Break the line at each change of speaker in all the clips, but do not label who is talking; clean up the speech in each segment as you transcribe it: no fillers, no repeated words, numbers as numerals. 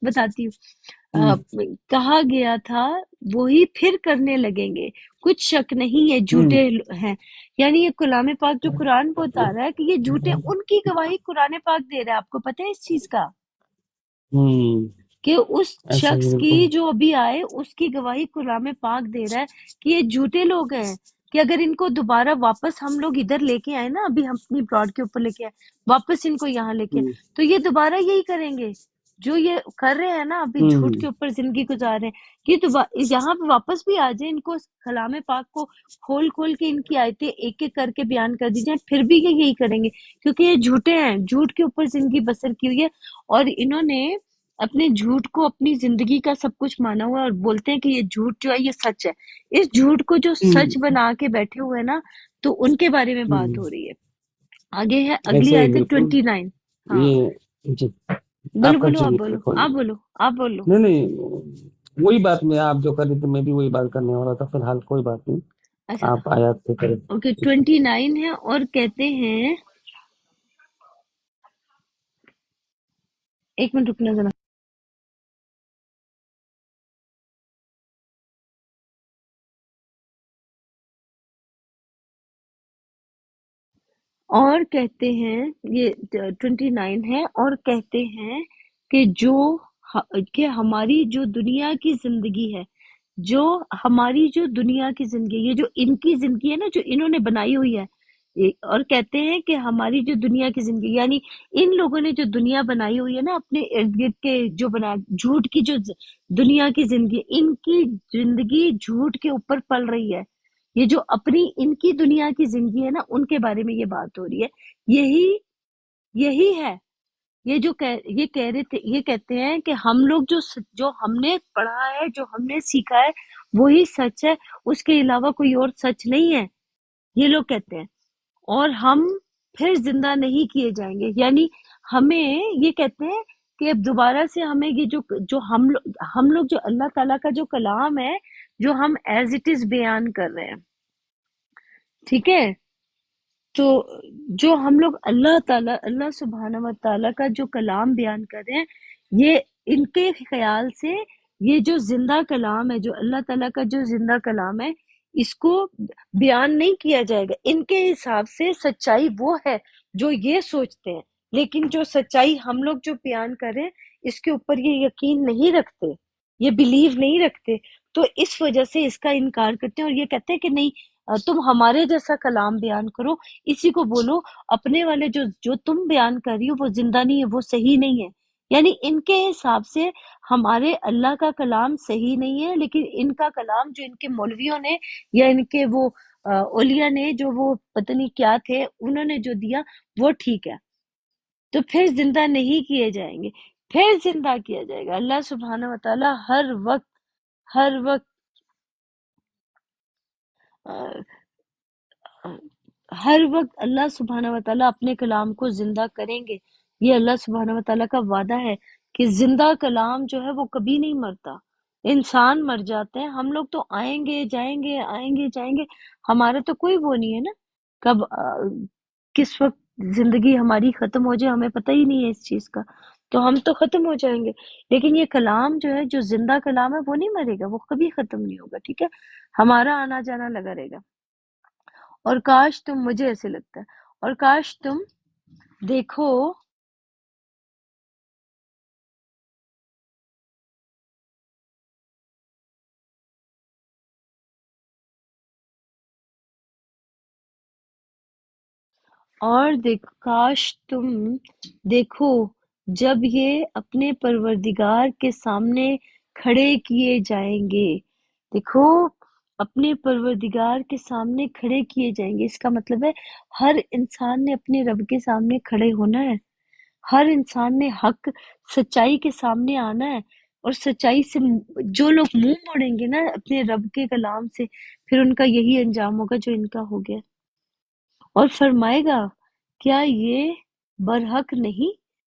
بتاتی ہوں، کہا گیا تھا وہی پھر کرنے لگیں گے، کچھ شک نہیں یہ جھوٹے ہیں. یعنی یہ کلام پاک جو قرآن کو بتا رہا ہے کہ یہ جھوٹے، ان کی گواہی قرآن پاک دے رہا ہے. آپ کو پتہ ہے اس چیز کا کہ اس
ایسا ہی
شخص کی
بالکل.
جو ابھی آئے اس کی گواہی کلام پاک دے رہا ہے کہ یہ جھوٹے لوگ ہیں، کہ اگر ان کو دوبارہ واپس ہم لوگ ادھر لے کے آئے نا، ابھی ہم اپنی پلاٹ کے اوپر لے کے آئے، واپس ان کو یہاں لے کے آئے، تو یہ دوبارہ یہی کریں گے جو یہ کر رہے ہیں نا، ابھی جھوٹ کے اوپر زندگی گزار رہے ہیں. کہ یہاں پہ واپس بھی آ جائیں، ان کو کلام پاک کو کھول کھول کے ان کی آیتیں ایک ایک کر کے بیان کر دی جائیں، پھر بھی یہ یہی کریں گے، کیونکہ یہ جھوٹے ہیں، جھوٹ کے اوپر زندگی بسر کی ہوئی ہے. اور انہوں نے اپنے جھوٹ کو اپنی زندگی کا سب کچھ مانا ہوا ہے، اور بولتے ہیں کہ یہ جھوٹ جو ہے یہ سچ ہے. اس جھوٹ کو جو سچ بنا کے بیٹھے ہوئے ہیں نا، تو ان کے بارے میں بات ہو رہی ہے. آگے ہے اگلی
ایسا ہی
آیت ہے
بالکل.
29. ہاں
یہ جی
بولو
آپ
بولو، آپ
کنٹینیو
بولو،
کیجیے.
آپ بولو، آپ بولو.
نہیں نہیں، وہی بات میں آپ جو کر رہے تھے میں بھی وہی بات کرنے والا تھا. فی الحال کوئی بات نہیں،
اچھا
آپ آیات پہ کریں.
اوکے، 29 ہے اور کہتے ہیں، ایک منٹ رکنا ذرا. اور کہتے ہیں، یہ 29 ہے، اور کہتے ہیں کہ کہ ہماری جو دنیا کی زندگی ہے، جو ہماری جو دنیا کی زندگی، یہ جو ان کی زندگی ہے نا جو انہوں نے بنائی ہوئی ہے، اور کہتے ہیں کہ ہماری جو دنیا کی زندگی، یعنی ان لوگوں نے جو دنیا بنائی ہوئی ہے نا اپنے ارد گرد کے، جو بنا جھوٹ کی جو دنیا کی زندگی، ان کی زندگی جھوٹ کے اوپر پل رہی ہے. یہ جو اپنی ان کی دنیا کی زندگی ہے نا، ان کے بارے میں یہ بات ہو رہی ہے. یہی ہے. یہ یہ کہہ رہے تھے، یہ کہتے ہیں کہ ہم لوگ جو ہم نے پڑھا ہے، جو ہم نے سیکھا ہے، وہی سچ ہے، اس کے علاوہ کوئی اور سچ نہیں ہے. یہ لوگ کہتے ہیں. اور ہم پھر زندہ نہیں کیے جائیں گے. یعنی ہمیں یہ کہتے ہیں کہ اب دوبارہ سے ہمیں یہ جو ہم لوگ جو اللہ تعالیٰ کا جو کلام ہے، جو ہم ایز اٹ از بیان کر رہے ہیں، ٹھیک ہے، تو جو ہم لوگ اللہ سبحانہ و تعالیٰ کا جو کلام بیان کر رہے ہیں، یہ ان کے خیال سے یہ جو زندہ کلام ہے، جو اللہ تعالیٰ کا جو زندہ کلام ہے، اس کو بیان نہیں کیا جائے گا. ان کے حساب سے سچائی وہ ہے جو یہ سوچتے ہیں، لیکن جو سچائی ہم لوگ جو بیان کر رہے ہیں، اس کے اوپر یہ یقین نہیں رکھتے، یہ بلیو نہیں رکھتے، تو اس وجہ سے اس کا انکار کرتے ہیں. اور یہ کہتے ہیں کہ نہیں، تم ہمارے جیسا کلام بیان کرو، اسی کو بولو. اپنے والے جو تم بیان کر رہی ہو وہ زندہ نہیں ہے، وہ صحیح نہیں ہے. یعنی ان کے حساب سے ہمارے اللہ کا کلام صحیح نہیں ہے، لیکن ان کا کلام جو ان کے مولویوں نے یا ان کے وہ اولیاء نے، جو وہ پتہ نہیں کیا تھے، انہوں نے جو دیا وہ ٹھیک ہے. تو پھر زندہ نہیں کیے جائیں گے، پھر زندہ کیا جائے گا. اللہ سبحانہ و تعالی ہر وقت ہر وقت اللہ سبحانہ و تعالیٰ اپنے کلام کو زندہ کریں گے. یہ اللہ سبحانہ و تعالیٰ کا وعدہ ہے کہ زندہ کلام جو ہے وہ کبھی نہیں مرتا. انسان مر جاتے ہیں، ہم لوگ تو آئیں گے جائیں گے، آئیں گے جائیں گے، ہمارا تو کوئی وہ نہیں ہے نا، کب کس وقت زندگی ہماری ختم ہو جائے ہمیں پتہ ہی نہیں ہے اس چیز کا. تو ہم تو ختم ہو جائیں گے، لیکن یہ کلام جو ہے، جو زندہ کلام ہے، وہ نہیں مرے گا، وہ کبھی ختم نہیں ہوگا. ٹھیک ہے، ہمارا آنا جانا لگا رہے گا. اور کاش تم، مجھے ایسے لگتا ہے، اور کاش تم دیکھو کاش تم دیکھو جب یہ اپنے پروردگار کے سامنے کھڑے کیے جائیں گے. دیکھو، اپنے پروردگار کے سامنے کھڑے کیے جائیں گے، اس کا مطلب ہے ہر انسان نے اپنے رب کے سامنے کھڑے ہونا ہے. ہر انسان نے حق سچائی کے سامنے آنا ہے، اور سچائی سے جو لوگ منہ موڑیں گے نا اپنے رب کے کلام سے، پھر ان کا یہی انجام ہوگا جو ان کا ہو گیا. اور فرمائے گا کیا یہ برحق نہیں،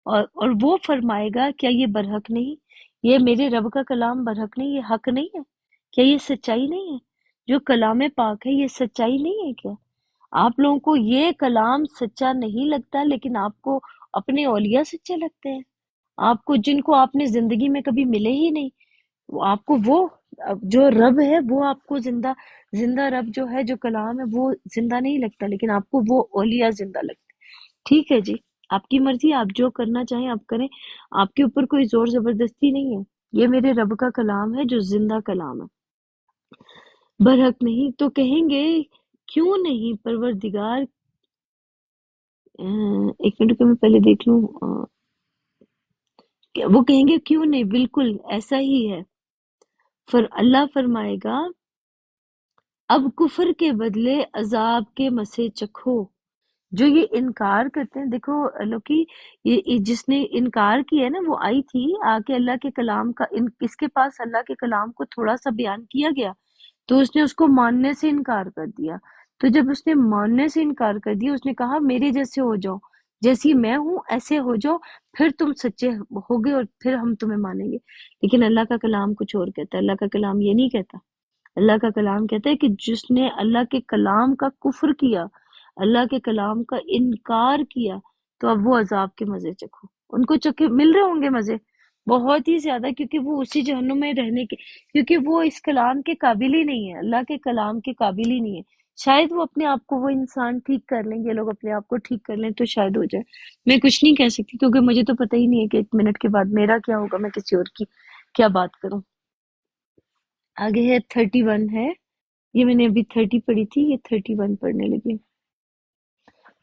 اور وہ فرمائے گا کیا یہ برحق نہیں، یہ میرے رب کا کلام برحق نہیں، یہ حق نہیں ہے کیا، یہ سچائی نہیں ہے، جو کلام پاک ہے یہ سچائی نہیں ہے کیا. آپ لوگوں کو یہ کلام سچا نہیں لگتا، لیکن آپ کو اپنے اولیاء سچے لگتے ہیں. آپ کو جن کو آپ نے زندگی میں کبھی ملے ہی نہیں، وہ آپ کو وہ جو رب ہے وہ آپ کو زندہ رب جو ہے، جو کلام ہے وہ زندہ نہیں لگتا، لیکن آپ کو وہ اولیاء زندہ لگتے ہیں۔ ٹھیک ہے جی، آپ کی مرضی، آپ جو کرنا چاہیں آپ کریں، آپ کے اوپر کوئی زور زبردستی نہیں ہے، یہ میرے رب کا کلام ہے جو زندہ کلام ہے، برحق نہیں۔ تو کہیں گے کیوں نہیں پروردگار، ایک منٹ کہ میں پہلے دیکھ لوں، وہ کہیں گے کیوں نہیں، بالکل ایسا ہی ہے۔ اللہ فرمائے گا اب کفر کے بدلے عذاب کے مزے چکھو۔ جو یہ انکار کرتے ہیں، دیکھو لوکی، یہ جس نے انکار کیا ہے نا، وہ آئی تھی آ کے اللہ کے کلام کا، اس کے پاس اللہ کے کلام کو تھوڑا سا بیان کیا گیا تو اس نے اس کو ماننے سے انکار کر دیا۔ تو جب اس نے ماننے سے انکار کر دیا، اس نے کہا میرے جیسے ہو جاؤ، جیسی میں ہوں ایسے ہو جاؤ، پھر تم سچے ہوگے اور پھر ہم تمہیں مانیں گے۔ لیکن اللہ کا کلام کچھ اور کہتا ہے، اللہ کا کلام یہ نہیں کہتا۔ اللہ کا کلام کہتا ہے کہ جس نے اللہ کے کلام کا کفر کیا، اللہ کے کلام کا انکار کیا، تو اب وہ عذاب کے مزے چکھو۔ ان کو چکے مل رہے ہوں گے مزے، بہت ہی زیادہ، کیونکہ وہ اسی جہنم میں رہنے کے، کیونکہ وہ اس کلام کے قابل ہی نہیں ہے، اللہ کے کلام کے قابل ہی نہیں ہے۔ شاید وہ اپنے آپ کو، وہ انسان ٹھیک کر لیں، یہ لوگ اپنے آپ کو ٹھیک کر لیں تو شاید ہو جائے۔ میں کچھ نہیں کہہ سکتی کیونکہ مجھے تو پتہ ہی نہیں ہے کہ 1 منٹ کے بعد میرا کیا ہوگا، میں کسی اور کی کیا بات کروں۔ آگے ہے 31 ہے، یہ میں نے ابھی 30 پڑھی تھی، یہ 31 پڑھنے لگی،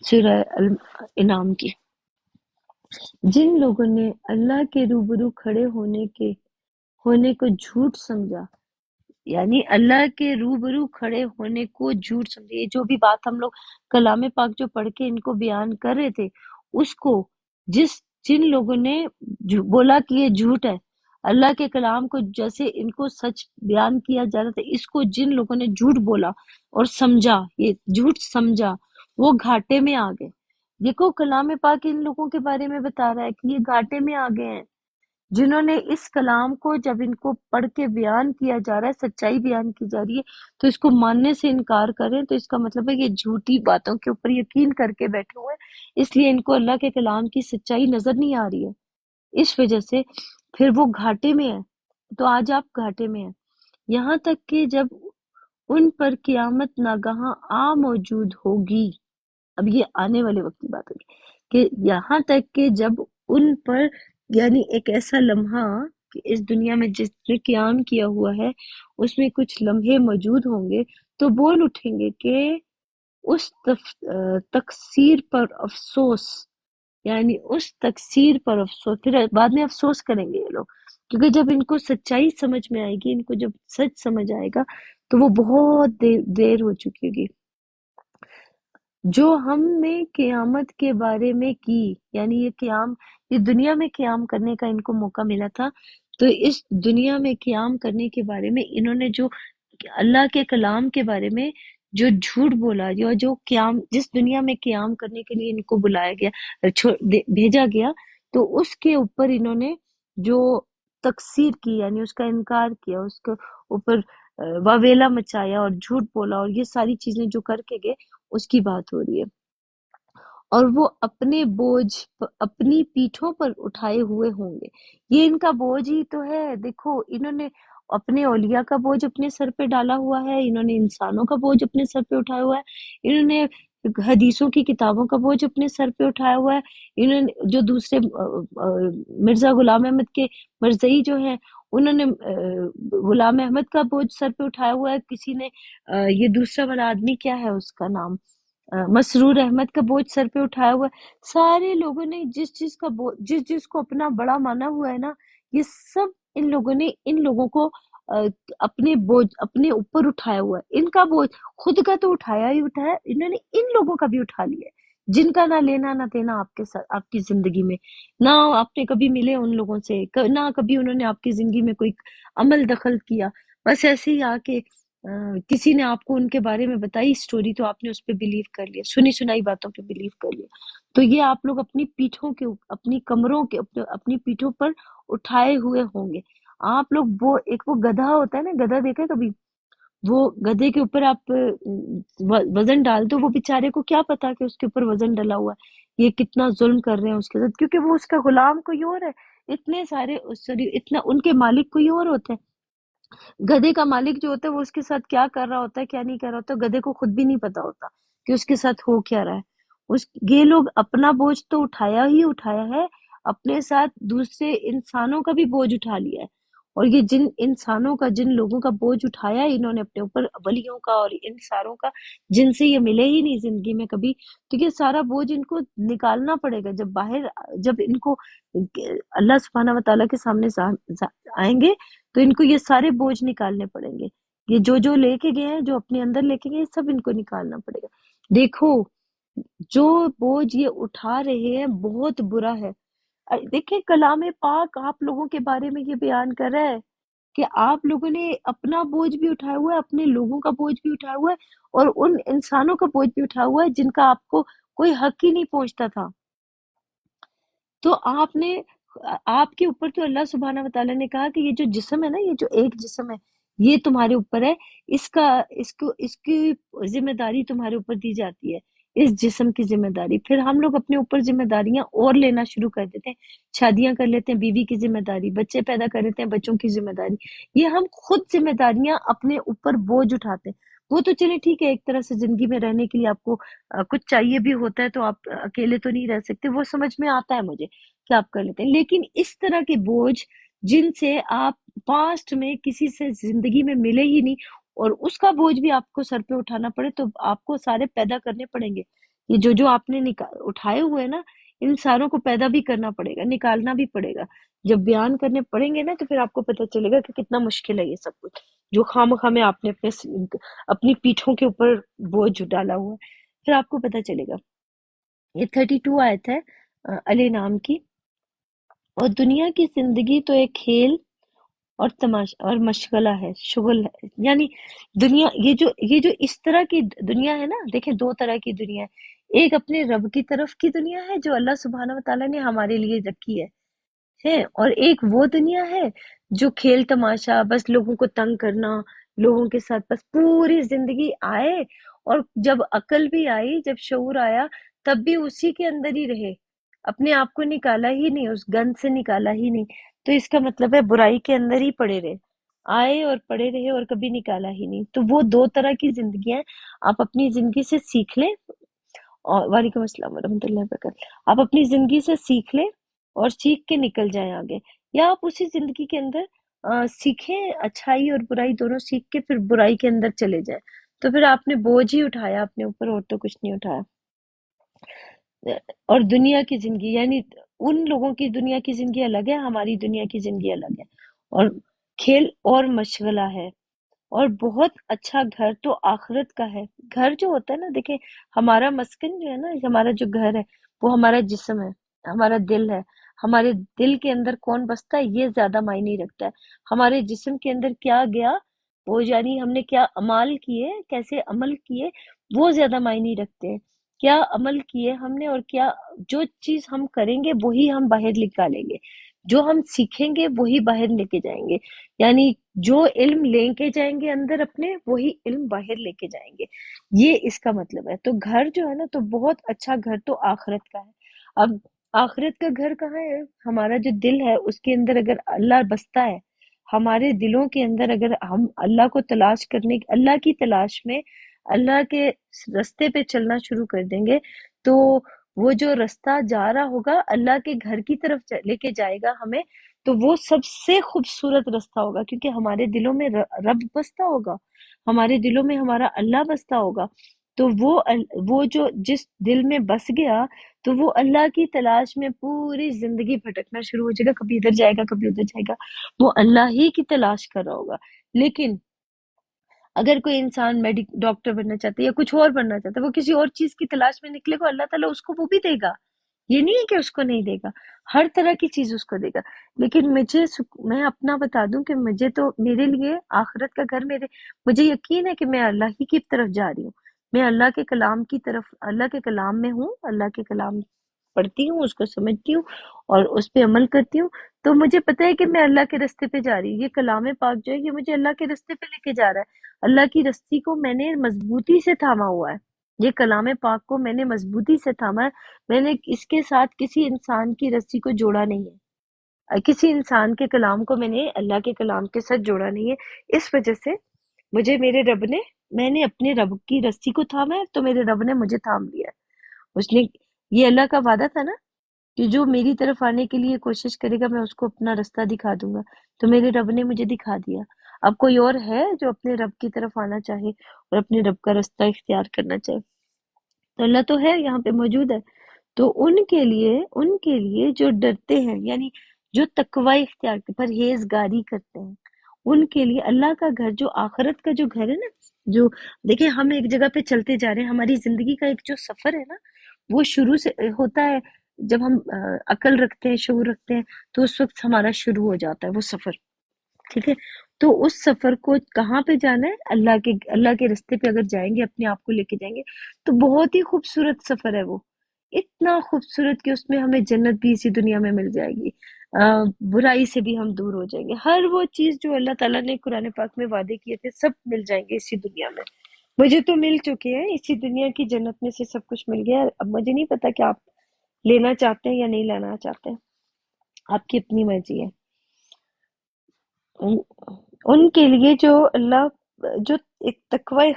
سورہ انعام کی۔ جن لوگوں نے اللہ کے روبرو کھڑے ہونے کو جھوٹ سمجھا، یعنی اللہ کے روبرو کھڑے ہونے کو جھوٹ سمجھے، یہ جو بھی بات ہم لوگ کلام پاک جو پڑھ کے ان کو بیان کر رہے تھے، اس کو جن لوگوں نے بولا کہ یہ جھوٹ ہے، اللہ کے کلام کو جیسے ان کو سچ بیان کیا جا رہا تھا، اس کو جن لوگوں نے جھوٹ بولا اور سمجھا، یہ جھوٹ سمجھا، وہ گھاٹے میں آ گئے۔ دیکھو کلام پاک ان لوگوں کے بارے میں بتا رہا ہے کہ یہ گھاٹے میں آ گئے ہیں، جنہوں نے اس کلام کو، جب ان کو پڑھ کے بیان کیا جا رہا ہے، سچائی بیان کی جا رہی ہے، تو اس کو ماننے سے انکار کریں، تو اس کا مطلب ہے کہ یہ جھوٹی باتوں کے اوپر یقین کر کے بیٹھے ہوئے ہیں، اس لیے ان کو اللہ کے کلام کی سچائی نظر نہیں آ رہی ہے، اس وجہ سے پھر وہ گھاٹے میں ہے۔ تو آج آپ گھاٹے میں ہیں، یہاں تک کہ جب ان پر قیامت ناگہاں آ موجود ہوگی، اب یہ آنے والے وقت کی بات ہوگی، کہ یہاں تک کہ جب ان پر، یعنی ایک ایسا لمحہ کہ اس دنیا میں جس نے قیام کیا ہوا ہے اس میں کچھ لمحے موجود ہوں گے، تو بول اٹھیں گے کہ اس تقصیر پر افسوس، یعنی اس تقصیر پر افسوس، پھر بعد میں افسوس کریں گے یہ لوگ، کیونکہ جب ان کو سچائی سمجھ میں آئے گی، ان کو جب سچ سمجھ آئے گا تو وہ بہت دیر ہو چکی ہوگی۔ جو ہم نے قیامت کے بارے میں کی، یعنی یہ دنیا میں قیام کرنے کا ان کو موقع ملا تھا، تو اس دنیا میں قیام کرنے کے بارے میں انہوں نے جو اللہ کے کلام کے بارے میں جو جھوٹ بولا، جو قیام، جس دنیا میں قیام کرنے کے لیے ان کو بلایا گیا، بھیجا گیا، تو اس کے اوپر انہوں نے جو تقصیر کی، یعنی اس کا انکار کیا، اس کے اوپر واویلا مچایا اور جھوٹ بولا، اور یہ ساری چیزیں جو کر کے گئے، اس کی بات ہو رہی ہے۔ اور وہ اپنے بوجھ اپنی پیٹھوں پر اٹھائے ہوئے ہوں گے، یہ ان کا بوجھ ہی تو ہے۔ دیکھو انہوں نے اپنے اولیاء کا بوجھ اپنے سر پہ ڈالا ہوا ہے، انہوں نے انسانوں کا بوجھ اپنے سر پہ اٹھایا ہوا ہے، انہوں نے حدیثوں کی کتابوں کا بوجھ اپنے سر پہ اٹھایا ہوا ہے، انہوں نے جو دوسرے مرزا غلام احمد کے مرزئی جو ہیں، انہوں نے غلام احمد کا بوجھ سر پہ اٹھایا ہوا ہے، کسی نے یہ دوسرا والا آدمی کیا ہے اس کا نام، مسرور احمد کا بوجھ سر پہ اٹھایا ہوا ہے۔ سارے لوگوں نے جس کو اپنا بڑا مانا ہوا ہے نا، یہ سب ان لوگوں نے ان لوگوں کو اپنے بوجھ اپنے اوپر اٹھایا ہوا ہے۔ ان کا بوجھ خود کا تو اٹھایا ہی اٹھایا، انہوں نے ان لوگوں کا بھی اٹھا لیا ہے، جن کا نہ لینا نہ دینا آپ کے ساتھ، آپ کی زندگی میں، نہ آپ نے کبھی ملے ان لوگوں سے، نہ کبھی انہوں نے آپ کی زندگی میں کوئی عمل دخل کیا، بس ایسے ہی آ کے کسی نے آپ کو ان کے بارے میں بتائی سٹوری، تو آپ نے اس پہ بلیو کر لیا، سنی سنائی باتوں پہ بلیو کر لیا۔ تو یہ آپ لوگ اپنی پیٹھوں کے، اپنی کمروں کے، اپنی پیٹھوں پر اٹھائے ہوئے ہوں گے۔ آپ لوگ وہ گدھا ہوتا ہے نا، گدھا دیکھا کبھی؟ وہ گدھے کے اوپر آپ وزن ڈال دو، وہ بیچارے کو کیا پتا کہ اس کے اوپر وزن ڈلا ہوا ہے، یہ کتنا ظلم کر رہے ہیں اس کے ساتھ، کیونکہ وہ اس کا غلام کوئی اور ہے، اتنے سارے سوری اتنا ان کے مالک کوئی اور ہوتے ہیں. گدھے کا مالک جو ہوتا ہے وہ اس کے ساتھ کیا کر رہا ہوتا ہے کیا نہیں کر رہا ہوتا گدھے کو خود بھی نہیں پتا ہوتا کہ اس کے ساتھ ہو کیا رہا ہے. یہ لوگ اپنا بوجھ تو اٹھایا ہی اٹھایا ہے، اپنے ساتھ دوسرے انسانوں کا بھی بوجھ اٹھا لیا ہے. اور یہ جن انسانوں کا جن لوگوں کا بوجھ اٹھایا ہے انہوں نے اپنے اوپر، ولیوں کا اور ان ساروں کا، جن سے یہ ملے ہی نہیں زندگی میں کبھی، تو یہ سارا بوجھ ان کو نکالنا پڑے گا. جب ان کو اللہ سبحانہ و تعالیٰ کے سامنے آئیں گے تو ان کو یہ سارے بوجھ نکالنے پڑیں گے. یہ جو لے کے گئے ہیں، جو اپنے اندر لے کے گئے ہیں، سب ان کو نکالنا پڑے گا. دیکھو جو بوجھ یہ اٹھا رہے ہیں بہت برا ہے. دیکھیں کلام پاک آپ لوگوں کے بارے میں یہ بیان کر رہا ہے کہ آپ لوگوں نے اپنا بوجھ بھی اٹھایا ہوا ہے، اپنے لوگوں کا بوجھ بھی اٹھایا ہوا ہے، اور ان انسانوں کا بوجھ بھی اٹھایا ہوا ہے جن کا آپ کو کوئی حق ہی نہیں پہنچتا تھا. تو آپ کے اوپر تو اللہ سبحانہ و تعالیٰ نے کہا کہ یہ جو جسم ہے نا، یہ جو ایک جسم ہے، یہ تمہارے اوپر ہے، اس کی ذمہ داری تمہارے اوپر دی جاتی ہے، اس جسم کی ذمہ داری. پھر ہم لوگ اپنے اوپر ذمہ داریاں اور لینا شروع کر دیتے ہیں، شادیاں کر لیتے ہیں، بیوی کی ذمہ داری، بچے پیدا کر لیتے ہیں، بچوں کی ذمہ داری. یہ ہم خود ذمہ داریاں اپنے اوپر بوجھ اٹھاتے ہیں. وہ تو چلے ٹھیک ہے، ایک طرح سے زندگی میں رہنے کے لیے آپ کو کچھ چاہیے بھی ہوتا ہے، تو آپ اکیلے تو نہیں رہ سکتے، وہ سمجھ میں آتا ہے مجھے کہ آپ کر لیتے ہیں. لیکن اس طرح کے بوجھ جن سے آپ پاسٹ میں کسی سے زندگی میں ملے ہی نہیں، اور اس کا بوجھ بھی آپ کو سر پہ اٹھانا پڑے، تو آپ کو سارے پیدا کرنے پڑیں گے. یہ جو آپ نے اٹھائے ہوئے ہیں نا، ان ساروں کو پیدا بھی کرنا پڑے گا، نکالنا بھی پڑے گا. جب بیان کرنے پڑیں گے نا تو پھر آپ کو پتہ چلے گا کہ کتنا مشکل ہے یہ سب کچھ، جو خواہ میں آپ نے اپنی پیٹھوں کے اوپر بوجھ ڈالا ہوا ہے. پھر آپ کو پتہ چلے گا. یہ 32 آیت ہے الانعام کی. اور دنیا کی زندگی تو ایک کھیل اور تماشا اور مشغلہ ہے، شغل ہے. یعنی دنیا، یہ جو اس طرح کی دنیا ہے نا، دیکھیں دو طرح کی دنیا ہے. ایک اپنے رب کی طرف کی دنیا ہے جو اللہ سبحانہ و تعالیٰ نے ہمارے لیے رکھی ہے، اور ایک وہ دنیا ہے جو کھیل تماشا، بس لوگوں کو تنگ کرنا، لوگوں کے ساتھ بس پوری زندگی آئے، اور جب عقل بھی آئی، جب شعور آیا، تب بھی اسی کے اندر ہی رہے، اپنے آپ کو نکالا ہی نہیں، اس گند سے نکالا ہی نہیں. تو اس کا مطلب ہے برائی کے اندر ہی پڑے رہے، آئے اور پڑے رہے اور کبھی نکالا ہی نہیں. تو وہ دو طرح کی زندگیاں ہیں. آپ اپنی زندگی سے سیکھ لیں، اور وعلیکم السلام ورحمۃ اللہ وبرکاتہ. آپ اپنی زندگی سے سیکھ لیں اور سیکھ کے نکل جائیں آگے، یا آپ اسی زندگی کے اندر سیکھیں، اچھائی اور برائی دونوں سیکھ کے پھر برائی کے اندر چلے جائیں. تو پھر آپ نے بوجھ ہی اٹھایا اپنے اوپر، اور تو کچھ نہیں اٹھایا. اور دنیا کی زندگی، یعنی ان لوگوں کی دنیا کی زندگی الگ ہے، ہماری دنیا کی زندگی الگ ہے. اور کھیل اور مشغلہ ہے. اور بہت اچھا گھر تو آخرت کا ہے. گھر جو ہوتا ہے نا، دیکھیں ہمارا مسکن جو ہے نا، ہمارا جو گھر ہے وہ ہمارا جسم ہے، ہمارا دل ہے. ہمارے دل کے اندر کون بستا ہے یہ زیادہ معنی رکھتا ہے. ہمارے جسم کے اندر کیا گیا، وہ یعنی ہم نے کیا اعمال کیے، کیسے عمل کیے، وہ زیادہ معنی رکھتے ہیں. کیا عمل کیے ہم نے، اور کیا جو چیز ہم کریں گے وہی ہم باہر نکالیں گے، جو ہم سیکھیں گے وہی باہر لے کے جائیں گے. یعنی جو علم لے کے جائیں گے اندر اپنے، وہی علم باہر لے کے جائیں گے. یہ اس کا مطلب ہے. تو گھر جو ہے نا، تو بہت اچھا گھر تو آخرت کا ہے. اب آخرت کا گھر کہاں ہے؟ ہمارا جو دل ہے اس کے اندر اگر اللہ بستا ہے، ہمارے دلوں کے اندر اگر ہم اللہ کو تلاش کرنے، اللہ کی تلاش میں اللہ کے رستے پہ چلنا شروع کر دیں گے، تو وہ جو رستہ جا رہا ہوگا اللہ کے گھر کی طرف لے کے جائے گا ہمیں، تو وہ سب سے خوبصورت رستہ ہوگا، کیونکہ ہمارے دلوں میں رب بستا ہوگا، ہمارے دلوں میں ہمارا اللہ بستا ہوگا. تو وہ جو جس دل میں بس گیا، تو وہ اللہ کی تلاش میں پوری زندگی بھٹکنا شروع ہو جائے گا، کبھی ادھر جائے گا کبھی ادھر جائے گا، وہ اللہ ہی کی تلاش کر رہا ہوگا. لیکن اگر کوئی انسان ڈاکٹر بننا چاہتا ہے یا کچھ اور بننا چاہتا ہے، وہ کسی اور چیز کی تلاش میں نکلے گا، اللہ تعالیٰ اس کو وہ بھی دے گا. یہ نہیں ہے کہ اس کو نہیں دے گا، ہر طرح کی چیز اس کو دے گا. لیکن میں اپنا بتا دوں کہ مجھے تو، میرے لیے آخرت کا گھر، مجھے یقین ہے کہ میں اللہ ہی کی طرف جا رہی ہوں. میں اللہ کے کلام کی طرف، اللہ کے کلام میں ہوں، اللہ کے کلام پڑھتی ہوں، اس کو سمجھتی ہوں اور اس پہ عمل کرتی ہوں. تو مجھے پتہ ہے کہ میں اللہ کے رستے پہ جا رہی ہوں. یہ کلام پاک جو ہے، یہ مجھے اللہ کے رستے پہ لے کے جا رہا ہے. اللہ کی رسی کو میں نے مضبوطی سے تھاما ہوا ہے. یہ کلام پاک کو میں نے مضبوطی سے تھاما ہے. میں نے اس کے ساتھ کسی انسان کی رسی کو جوڑا نہیں ہے. کسی انسان کے کلام کو میں نے اللہ کے کلام کے ساتھ جوڑا نہیں ہے. اس وجہ سے مجھے میرے رب نے، میں نے اپنے رب کی رسی کو تھاما ہے تو میرے رب نے مجھے تھام لیا ہے. اس نے، یہ اللہ کا وعدہ تھا نا کہ جو میری طرف آنے کے لیے کوشش کرے گا میں اس کو اپنا رستہ دکھا دوں گا. تو میرے رب نے مجھے دکھا دیا. اب کوئی اور ہے جو اپنے رب کی طرف آنا چاہے اور اپنے رب کا رستہ اختیار کرنا چاہے؟ تو اللہ تو ہے، یہاں پہ موجود ہے. تو ان کے لیے جو ڈرتے ہیں، یعنی جو تقوی اختیار کے پرہیزگاری کرتے ہیں، ان کے لیے اللہ کا گھر، جو آخرت کا جو گھر ہے نا، جو دیکھیں ہم ایک جگہ پہ چلتے جا رہے ہیں، ہماری زندگی کا ایک جو سفر ہے نا، وہ شروع سے ہوتا ہے جب ہم عقل رکھتے ہیں، شعور رکھتے ہیں، تو اس وقت ہمارا شروع ہو جاتا ہے وہ سفر. ٹھیک ہے، تو اس سفر کو کہاں پہ جانا ہے؟ اللہ کے رستے پہ اگر جائیں گے، اپنے آپ کو لے کے جائیں گے تو بہت ہی خوبصورت سفر ہے وہ. اتنا خوبصورت کہ اس میں ہمیں جنت بھی اسی دنیا میں مل جائے گی، برائی سے بھی ہم دور ہو جائیں گے. ہر وہ چیز جو اللہ تعالیٰ نے قرآن پاک میں وعدے کیے تھے سب مل جائیں گے اسی دنیا میں. مجھے تو مل چکے ہیں، اسی دنیا کی جنت میں سے سب کچھ مل گیا ہے. اب مجھے نہیں پتا کہ آپ لینا چاہتے ہیں یا نہیں لینا چاہتے ہیں، آپ کی اپنی مرضی ہے. ان کے لیے جو اللہ، جو ایک تقوی،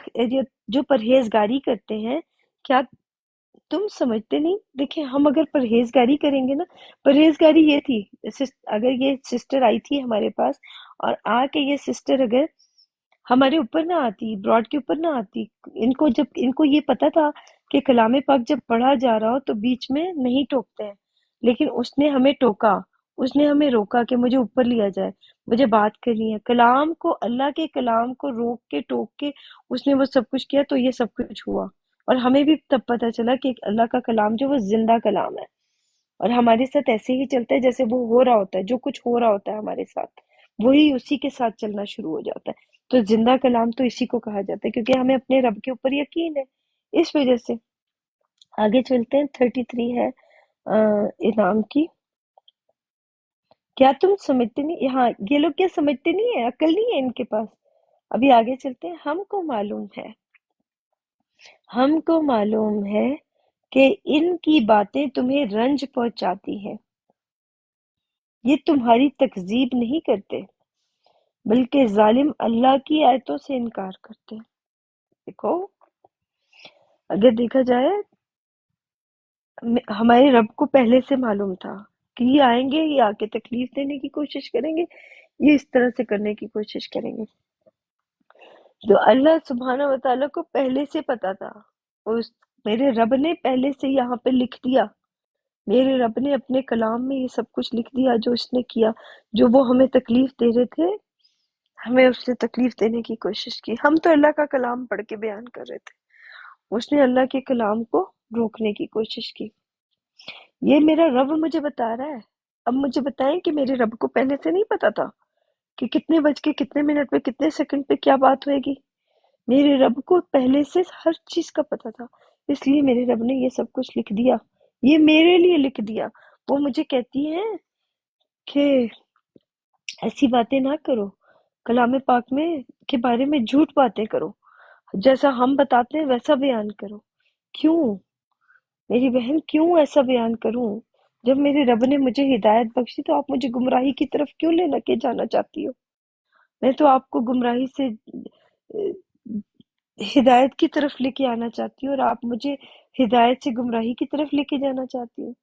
جو پرہیزگاری کرتے ہیں، کیا تم سمجھتے نہیں؟ دیکھیں ہم اگر پرہیزگاری کریں گے نا، پرہیزگاری یہ تھی، اگر یہ سسٹر آئی تھی ہمارے پاس اور آ کے یہ سسٹر اگر ہمارے اوپر نہ آتی، براڈ کے اوپر نہ آتی، ان کو یہ پتا تھا کہ کلام پاک جب پڑھا جا رہا ہو تو بیچ میں نہیں ٹوکتے ہیں، لیکن اس نے ہمیں ٹوکا، اس نے ہمیں روکا کہ مجھے اوپر لیا جائے، مجھے بات کرنی ہے کلام کو، اللہ کے کلام کو روک کے ٹوک کے اس نے وہ سب کچھ کیا، تو یہ سب کچھ ہوا. اور ہمیں بھی تب پتہ چلا کہ اللہ کا کلام جو وہ زندہ کلام ہے، اور ہمارے ساتھ ایسے ہی چلتا ہے جیسے وہ ہو رہا ہوتا ہے، جو کچھ ہو رہا ہوتا ہے ہمارے ساتھ وہی اسی کے ساتھ چلنا شروع ہو جاتا ہے. تو زندہ کلام تو اسی کو کہا جاتا ہے، کیونکہ ہمیں اپنے رب کے اوپر یقین ہے. اس وجہ سے آگے چلتے ہیں. 33 ہے انعام کی. کیا تم سمجھتے نہیں؟ یہاں یہ لوگ کیا سمجھتے نہیں ہیں؟ عقل نہیں ہے ان کے پاس. ابھی آگے چلتے ہیں. ہم کو معلوم ہے کہ ان کی باتیں تمہیں رنج پہنچاتی ہیں، یہ تمہاری تکذیب نہیں کرتے بلکہ ظالم اللہ کی آیتوں سے انکار کرتے ہیں. دیکھو، اگر دیکھا جائے ہمارے رب کو پہلے سے معلوم تھا کہ یہ آئیں گے، یہ آ کے تکلیف دینے کی کوشش کریں گے، یہ اس طرح سے کرنے کی کوشش کریں گے. تو اللہ سبحانہ وتعالیٰ کو پہلے سے پتا تھا. میرے رب نے پہلے سے یہاں پہ لکھ دیا، میرے رب نے اپنے کلام میں یہ سب کچھ لکھ دیا جو اس نے کیا. جو وہ ہمیں تکلیف دے رہے تھے، ہمیں اس نے تکلیف دینے کی کوشش کی. ہم تو اللہ کا کلام پڑھ کے بیان کر رہے تھے، اس نے اللہ کے کلام کو روکنے کی کوشش کی. یہ میرا رب مجھے بتا رہا ہے. اب مجھے بتائیں کہ میرے رب کو پہلے سے نہیں پتا تھا کہ کتنے بج کے کتنے منٹ پہ کتنے سیکنڈ پہ کیا بات ہوئے گی؟ میرے رب کو پہلے سے ہر چیز کا پتا تھا، اس لیے میرے رب نے یہ سب کچھ لکھ دیا، یہ میرے لیے لکھ دیا. وہ مجھے کہتی ہیں کہ ایسی باتیں نہ کرو، کلام پاک میں کے بارے میں جھوٹ باتیں کرو، جیسا ہم بتاتے ہیں ویسا بیان کرو. کیوں میری بہن، کیوں ایسا بیان کروں؟ جب میرے رب نے مجھے ہدایت بخشی تو آپ مجھے گمراہی کی طرف کیوں لینا کے جانا چاہتی ہو؟ میں تو آپ کو گمراہی سے ہدایت کی طرف لے کے آنا چاہتی ہوں، اور آپ مجھے ہدایت سے گمراہی کی طرف لے کے جانا چاہتی ہوں.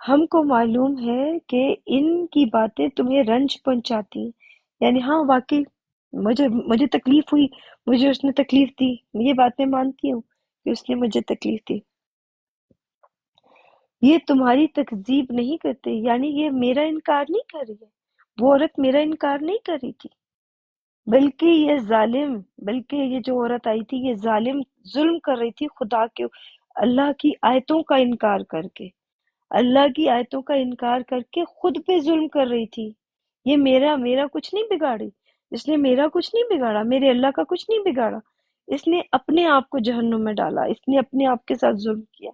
ہم کو معلوم ہے کہ ان کی باتیں تمہیں رنج پہنچاتی ہیں. یعنی ہاں واقعی مجھے تکلیف ہوئی، مجھے اس نے تکلیف دی، یہ بات میں مانتی ہوں کہ اس نے مجھے تکلیف دی. یہ تمہاری تکذیب نہیں کرتے، یعنی یہ میرا انکار نہیں کر رہی ہے، وہ عورت میرا انکار نہیں کر رہی تھی، بلکہ یہ جو عورت آئی تھی یہ ظلم کر رہی تھی خدا کے، اللہ کی آیتوں کا انکار کر کے، اللہ کی آیتوں کا انکار کر کے خود پہ ظلم کر رہی تھی. یہ میرا کچھ نہیں بگاڑی، اس نے میرا کچھ نہیں بگاڑا، میرے اللہ کا کچھ نہیں بگاڑا، اس نے اپنے آپ کو جہنم میں ڈالا، اس نے اپنے آپ کے ساتھ ظلم کیا.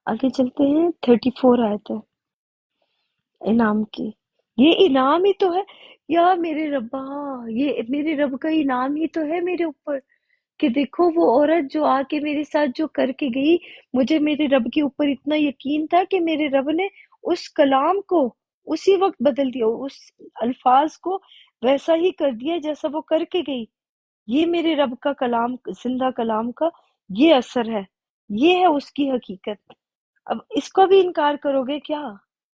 آگے چلتے ہیں. 34 آیت ہے انعام کی. یہ انعام ہی تو ہے یا میرے ربا، یہ میرے رب کا انعام ہی تو ہے میرے اوپر کہ دیکھو وہ عورت جو آ کے میرے ساتھ جو کر کے گئی، مجھے میرے رب کے اوپر اتنا یقین تھا کہ میرے رب نے اس کلام کو اسی وقت بدل دیا، اس الفاظ کو ویسا ہی کر دیا جیسا وہ کر کے گئی۔ یہ میرے رب کا کلام، زندہ کلام کا یہ اثر ہے، یہ ہے اس کی حقیقت۔ اب اس کا بھی انکار کرو گے کیا؟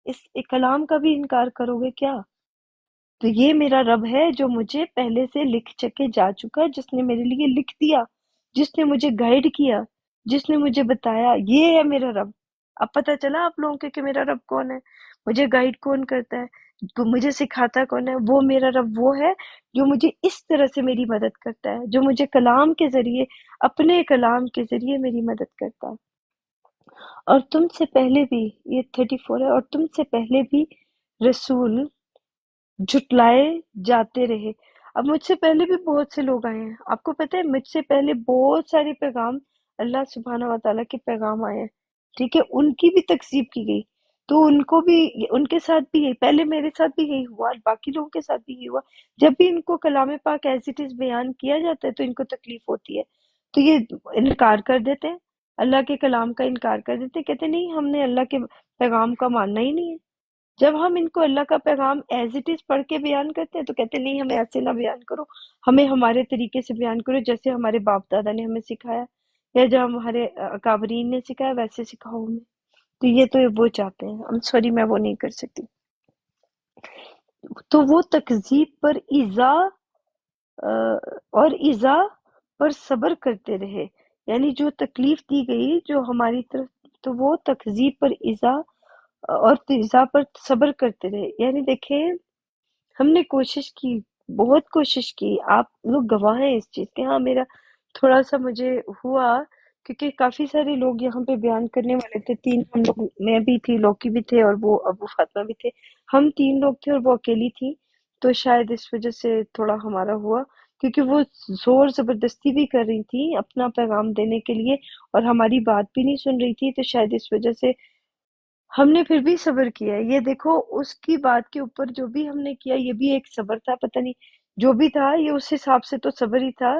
اس کلام کا بھی انکار کرو گے کیا؟ تو یہ میرا رب ہے جو مجھے پہلے سے لکھ کے جا چکا، جس نے میرے لیے لکھ دیا، جس نے مجھے گائیڈ کیا، جس نے مجھے بتایا، یہ ہے میرا رب۔ اب پتہ چلا آپ لوگوں کے کہ میرا رب کون ہے، مجھے گائیڈ کون کرتا ہے، مجھے سکھاتا کون ہے؟ وہ میرا رب وہ ہے جو مجھے اس طرح سے میری مدد کرتا ہے، جو مجھے کلام کے ذریعے، اپنے کلام کے ذریعے میری مدد کرتا ہے۔ اور تم سے پہلے بھی، یہ 34 ہے، اور تم سے پہلے بھی رسول جھٹلائے جاتے رہے۔ اب مجھ سے پہلے بھی بہت سے لوگ آئے ہیں، آپ کو پتہ ہے مجھ سے پہلے بہت سارے پیغام، اللہ سبحانہ و تعالیٰ کے پیغام آئے ہیں، ٹھیک ہے، ان کی بھی تکذیب کی گئی، تو ان کو بھی، ان کے ساتھ بھی یہی، پہلے میرے ساتھ بھی یہی ہوا، باقی لوگوں کے ساتھ بھی یہی ہوا۔ جب بھی ان کو کلام پاک ایز اٹ از بیان کیا جاتا ہے تو ان کو تکلیف ہوتی ہے، تو یہ انکار کر دیتے ہیں، اللہ کے کلام کا انکار کر دیتے ہیں، کہتے ہیں نہیں ہم نے اللہ کے پیغام کا ماننا ہی نہیں ہے۔ جب ہم ان کو اللہ کا پیغام ایز اٹ از پڑھ کے بیان کرتے ہیں تو کہتے ہیں نہیں ہمیں ایسے نہ بیان کرو، ہمیں ہمارے طریقے سے بیان کرو جیسے ہمارے باپ دادا نے ہمیں سکھایا، یا جو ہمارے اکابرین نے سکھایا ویسے سکھاؤ ہمیں۔ تو یہ تو وہ چاہتے ہیں، سوری میں وہ نہیں کر سکتی۔ تو وہ تکذیب پر ایذا اور ایذا پر صبر کرتے رہے، یعنی جو تکلیف دی گئی جو ہماری طرف، تو وہ تکذیب پر ایذا اور ایذا پر صبر کرتے رہے۔ یعنی دیکھیں ہم نے کوشش کی، بہت کوشش کی، آپ لوگ گواہ ہیں اس چیز کے۔ ہاں میرا تھوڑا سا مجھے ہوا، کیونکہ کافی سارے لوگ یہاں پہ بیان کرنے والے تھے، تین ہم لوگ، میں بھی تھی، لوکی بھی تھے، اور وہ ابو فاطمہ بھی تھے، ہم تین لوگ تھے اور وہ اکیلی تھی، تو شاید اس وجہ سے تھوڑا ہمارا ہوا، کیونکہ وہ زور زبردستی بھی کر رہی تھی اپنا پیغام دینے کے لیے اور ہماری بات بھی نہیں سن رہی تھی، تو شاید اس وجہ سے ہم نے پھر بھی صبر کیا ہے۔ یہ دیکھو اس کی بات کے اوپر جو بھی ہم نے کیا یہ بھی ایک صبر تھا، پتہ نہیں جو بھی تھا یہ اس حساب سے تو صبر ہی تھا،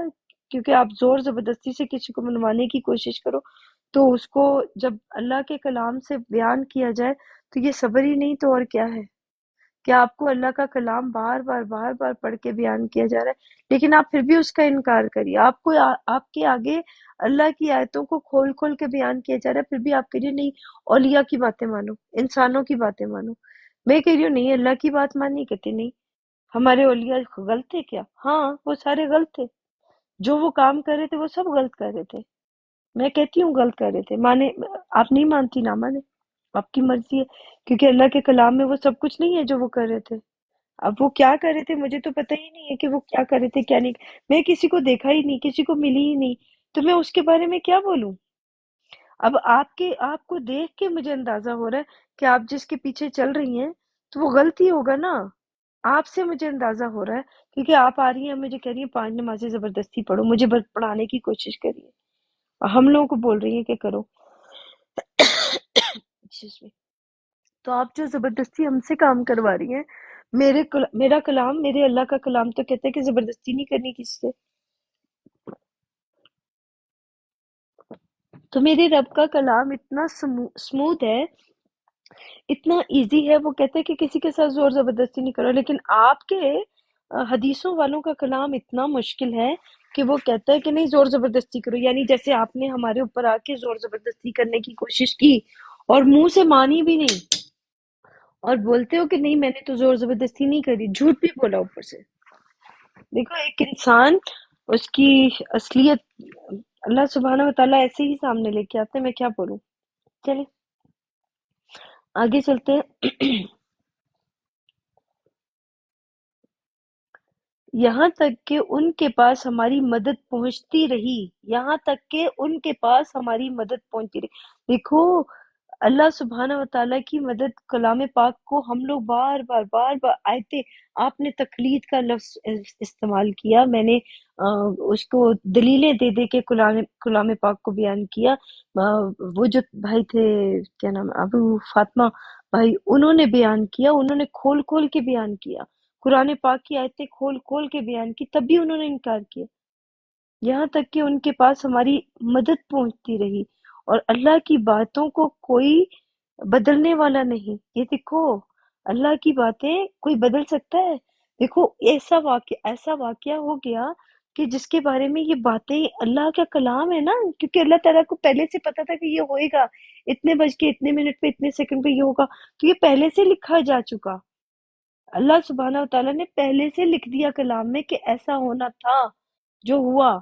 کیونکہ آپ زور زبردستی سے کسی کو منوانے کی کوشش کرو تو اس کو جب اللہ کے کلام سے بیان کیا جائے تو یہ صبر ہی نہیں تو اور کیا ہے؟ کہ آپ کو اللہ کا کلام بار بار پڑھ کے بیان کیا جا رہا ہے لیکن آپ پھر بھی اس کا انکار کریے، آپ کو آپ کے آگے اللہ کی آیتوں کو کھول کھول کے بیان کیا جا رہا ہے، پھر بھی آپ کہہ رہے نہیں اولیاء کی باتیں مانو، انسانوں کی باتیں مانو۔ میں کہہ رہی ہوں نہیں اللہ کی بات ماننی، کہتے نہیں ہمارے اولیاء غلط تھے کیا؟ ہاں وہ سارے غلط تھے، جو وہ کام کر رہے تھے وہ سب غلط کر رہے تھے، میں کہتی ہوں غلط کر رہے تھے، مانے آپ نہیں مانتی نہ مانے، آپ کی مرضی ہے، کیونکہ اللہ کے کلام میں وہ سب کچھ نہیں ہے جو وہ کر رہے تھے۔ اب وہ کیا کر رہے تھے مجھے تو پتہ ہی نہیں ہے کہ وہ کیا کر رہے تھے کیا نہیں، میں کسی کو دیکھا ہی نہیں، کسی کو ملی ہی نہیں، تو میں اس کے بارے میں کیا بولوں؟ اب آپ کو دیکھ کے مجھے اندازہ ہو رہا ہے کہ آپ جس کے پیچھے چل رہی ہیں تو وہ غلطی ہوگا نا، آپ سے مجھے اندازہ ہو رہا ہے، کیونکہ آپ آ رہی ہیں مجھے کہہ رہی ہیں 5 نمازیں زبردستی پڑھو، مجھے بس پڑھانے کی کوشش کر رہی ہیں، اور ہم لوگوں کو بول رہی ہیں کہ کرو۔ Excuse me۔ تو آپ جو زبردستی ہم سے کام کروا رہی ہیں، میرا کلام، میرے اللہ کا کلام تو کہتا ہے کہ زبردستی نہیں کرنی کسی سے۔ تو میرے رب کا کلام اتنا سموتھ ہے، اتنا ایزی ہے، وہ کہتے ہیں کہ کسی کے ساتھ زور زبردستی نہیں کرو، لیکن آپ کے حدیثوں والوں کا کلام اتنا مشکل ہے کہ وہ کہتا ہے کہ نہیں زور زبردستی کرو، یعنی جیسے آپ نے ہمارے اوپر آ کے زور زبردستی کرنے کی کوشش کی اور منہ سے مانی بھی نہیں، اور بولتے ہو کہ نہیں میں نے تو زور زبردستی نہیں کری، جھوٹ بھی بولا اوپر سے۔ دیکھو ایک انسان، اس کی اصلیت اللہ سبحانہ و تعالیٰ ایسے ہی سامنے لے کے آتے ہیں، میں کیا بولوں۔ چلیں آگے چلتے ہیں۔ یہاں تک کہ ان کے پاس ہماری مدد پہنچتی رہی، یہاں تک کہ ان کے پاس ہماری مدد پہنچتی رہی۔ دیکھو اللہ سبحانہ و تعالیٰ کی مدد، کلام پاک کو ہم لوگ بار بار آیتے، آپ نے تقلید کا لفظ استعمال کیا، میں نے اس کو دلیلیں دے دے کے کلام پاک کو بیان کیا۔ وہ جو بھائی تھے کیا نام ہے، ابو فاطمہ بھائی، انہوں نے بیان کیا، انہوں نے کھول کھول کے بیان کیا، قرآن پاک کی آیتیں کھول کھول کے بیان کی، تب بھی انہوں نے انکار کیا، یہاں تک کہ ان کے پاس ہماری مدد پہنچتی رہی۔ اور اللہ کی باتوں کو کوئی بدلنے والا نہیں۔ یہ دیکھو اللہ کی باتیں کوئی بدل سکتا ہے؟ دیکھو ایسا واقعہ ہو گیا کہ جس کے بارے میں یہ باتیں اللہ کا کلام ہے نا، کیونکہ اللہ تعالیٰ کو پہلے سے پتا تھا کہ یہ ہوئے گا، اتنے بج کے اتنے منٹ پہ اتنے سیکنڈ پہ یہ ہوگا، تو یہ پہلے سے لکھا جا چکا۔ اللہ سبحانہ وتعالیٰ نے پہلے سے لکھ دیا کلام میں کہ ایسا ہونا تھا، جو ہوا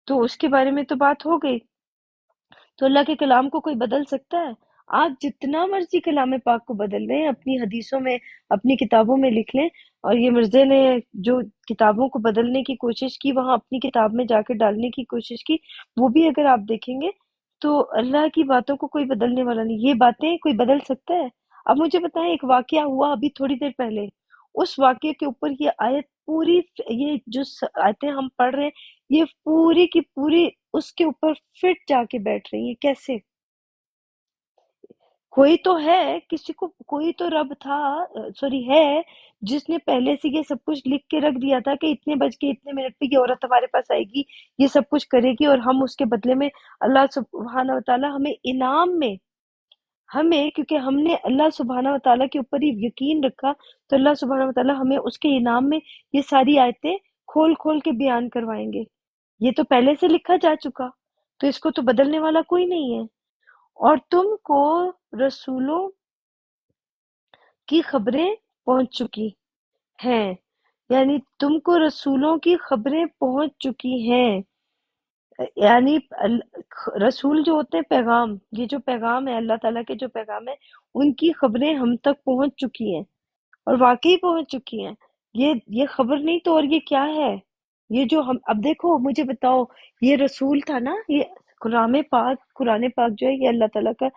تو اس کے بارے میں تو بات ہو گئی۔ تو اللہ کے کلام کو کوئی بدل سکتا ہے؟ آپ جتنا مرضی کلام پاک کو بدل لیں، اپنی حدیثوں میں، اپنی کتابوں میں لکھ لیں، اور یہ مرزا نے جو کتابوں کو بدلنے کی کوشش کی، وہاں اپنی کتاب میں جا کے ڈالنے کی کوشش کی، وہ بھی اگر آپ دیکھیں گے تو اللہ کی باتوں کو کوئی بدلنے والا نہیں۔ یہ باتیں کوئی بدل سکتا ہے؟ اب مجھے بتائیں، ایک واقعہ ہوا ابھی تھوڑی دیر پہلے، اس واقعے کے اوپر یہ آیت پوری، یہ جو آیتیں ہم پڑھ رہے ہیں، یہ پوری کی پوری اس کے اوپر فٹ جا کے بیٹھ رہی ہے۔ کیسے؟ کوئی تو ہے، کسی کو کوئی تو رب تھا، سوری ہے، جس نے پہلے سے یہ سب کچھ لکھ کے رکھ دیا تھا کہ اتنے بج کے اتنے منٹ پہ یہ عورت ہمارے پاس آئے گی، یہ سب کچھ کرے گی، اور ہم اس کے بدلے میں اللہ سبحانہ وتعالیٰ ہمیں انعام میں، ہمیں کیونکہ ہم نے اللہ سبحانہ وتعالیٰ کے اوپر ہی یقین رکھا، تو اللہ سبحانہ وتعالیٰ ہمیں اس کے انعام میں یہ ساری آیتیں کھول کھول کے بیان کروائیں گے۔ یہ تو پہلے سے لکھا جا چکا، تو اس کو تو بدلنے والا کوئی نہیں ہے۔ اور تم کو رسولوں کی خبریں پہنچ چکی ہیں، یعنی تم کو رسولوں کی خبریں پہنچ چکی ہیں، یعنی رسول جو ہوتے ہیں پیغام، یہ جو پیغام ہے اللہ تعالیٰ کے، جو پیغام ہے ان کی خبریں ہم تک پہنچ چکی ہیں، اور واقعی پہنچ چکی ہیں۔ یہ خبر نہیں تو اور یہ کیا ہے؟ یہ جو ہم اب دیکھو، مجھے بتاؤ، یہ رسول تھا نا، یہ قرآن پاک جو ہے یہ اللہ تعالیٰ کا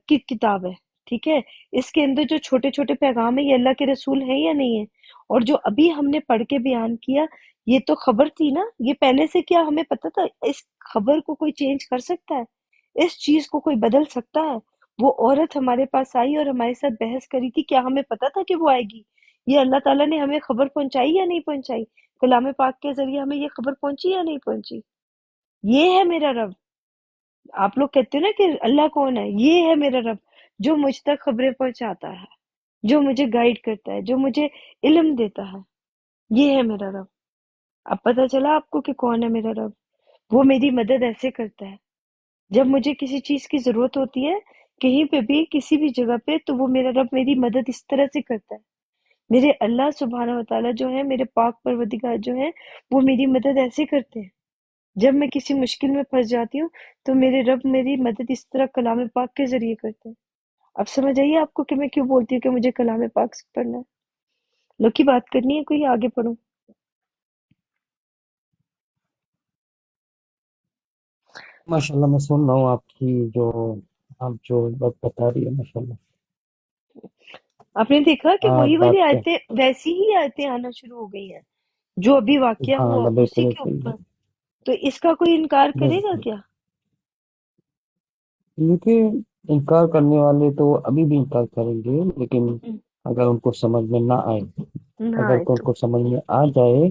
کی کتاب ہے، ٹھیک ہے؟ اس کے اندر جو چھوٹے چھوٹے پیغام ہے، یہ اللہ کے رسول ہیں یا نہیں ہے؟ اور جو ابھی ہم نے پڑھ کے بیان کیا، یہ تو خبر تھی نا، یہ پہلے سے کیا ہمیں پتا تھا؟ اس خبر کو کوئی چینج کر سکتا ہے؟ اس چیز کو کوئی بدل سکتا ہے؟ وہ عورت ہمارے پاس آئی اور ہمارے ساتھ بحث کری تھی، کیا ہمیں پتا تھا کہ وہ آئے گی؟ یہ اللہ تعالیٰ نے ہمیں خبر پہنچائی یا نہیں پہنچائی؟ کلام پاک کے ذریعے ہمیں یہ خبر پہنچی یا نہیں پہنچی؟ یہ ہے میرا رب۔ آپ لوگ کہتے ہیں نا کہ اللہ کون ہے؟ یہ ہے میرا رب جو مجھ تک خبریں پہنچاتا ہے، جو مجھے گائیڈ کرتا ہے، جو مجھے علم دیتا ہے۔ یہ ہے میرا رب۔ اب پتہ چلا آپ کو کہ کون ہے میرا رب؟ وہ میری مدد ایسے کرتا ہے، جب مجھے کسی چیز کی ضرورت ہوتی ہے، کہیں پہ بھی کسی بھی جگہ پہ، تو وہ میرا رب میری مدد اس طرح سے کرتا ہے۔ میرے اللہ سبحانہ وتعالیٰ جو ہے، میرے پاک پروردگار جو ہے، وہ میری مدد ایسے کرتے ہیں۔ جب میں کسی مشکل میں پھنس جاتی ہوں تو میرے رب میری مدد اس طرح کلام پاک کے ذریعے کرتے ہیں۔ اب سمجھ آئیے آپ کو کہ میں کیوں بولتی ہوں کہ مجھے کلام پاک سے پڑھنا ہے؟ لوگ کی بات کرنی ہے کوئی؟ آگے پڑھوں؟
ماشاء اللہ، میں سن رہا ہوں آپ کی جو آپ جو بات بتا رہی ہے، ماشاء اللہ
آپ نے دیکھا کہ
آپ
وہی
بات
والی
پہ،
آیتیں، ویسی ہی آیتیں آنا شروع ہو گئی ہیں جو ابھی واقعہ
ہاں
ہوا
اللہ
اسی
بالکل
کے
صحیح
اوپر۔
ہے،
تو اس کا کوئی انکار کرے گا
بالکل۔
کیا؟
کیونکہ انکار کرنے والے تو ابھی بھی انکار کریں گے، لیکن اگر ان کو سمجھ میں نہ آئے،
ہاں
اگر تو ان
تو
کو سمجھ میں آ جائے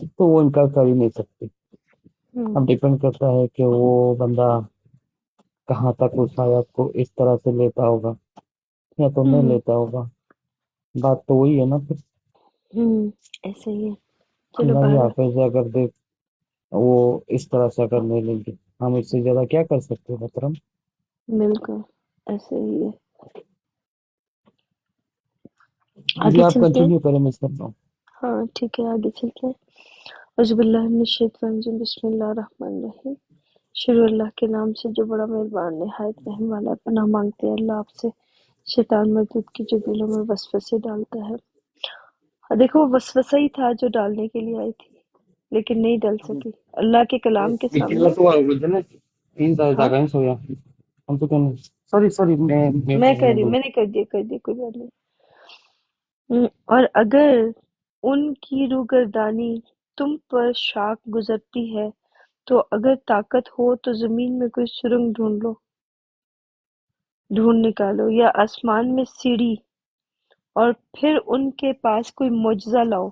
تو وہ انکار کر ہی نہیں سکتے۔ اب ڈیپینڈ کرتا ہے کہ وہ بندہ کہاں تک اس آیات کو اس طرح سے لیتا ہوگا یا تو نہیں لیتا ہوگا۔ بات تو وہی ہے نا پھر۔
ایسے ہی ہے۔ چلو
اللہ
باہر
حافظ، اگر دیکھ وہ اس طرح سے اگر نہیں لیں گے، ہم اس سے زیادہ کیا کر سکتے ہیں محترم؟
بالکل ایسے ہی ہے۔
جی
آگے
آپ
چلتے ہیں۔
کنٹینیو کریں، میں سن رہا ہوں۔
ہاں ٹھیک ہے، آگے چلتے ہیں۔ اعوذ باللہ من الشیطان الرجیم، بسم اللہ الرحمن الرحیم۔ شروع اللہ کے نام سے جو بڑا مہربان نہایت رحم والا۔ پناہ مانگتے ہیں اللہ آپ سے شیطان مردود کی جو دلوں میں وسوسے ڈالتا ہے۔ دیکھو وہ وسوسہ ہی تھا جو ڈالنے کے لیے آئی تھی، لیکن نہیں ڈل سکی اللہ کے کلام کے سامنے۔ ہاں
ہم تو کہنے سوری سوری
میں کر رہی ہوں، میں نے کر دی کوئی بات نہیں۔ اور اگر ان کی روگردانی تم پر شاک گزرتی ہے تو اگر طاقت ہو تو زمین میں کوئی سرنگ ڈھونڈ نکالو، یا آسمان میں سیڑھی، اور پھر ان کے پاس کوئی معجزہ لاؤ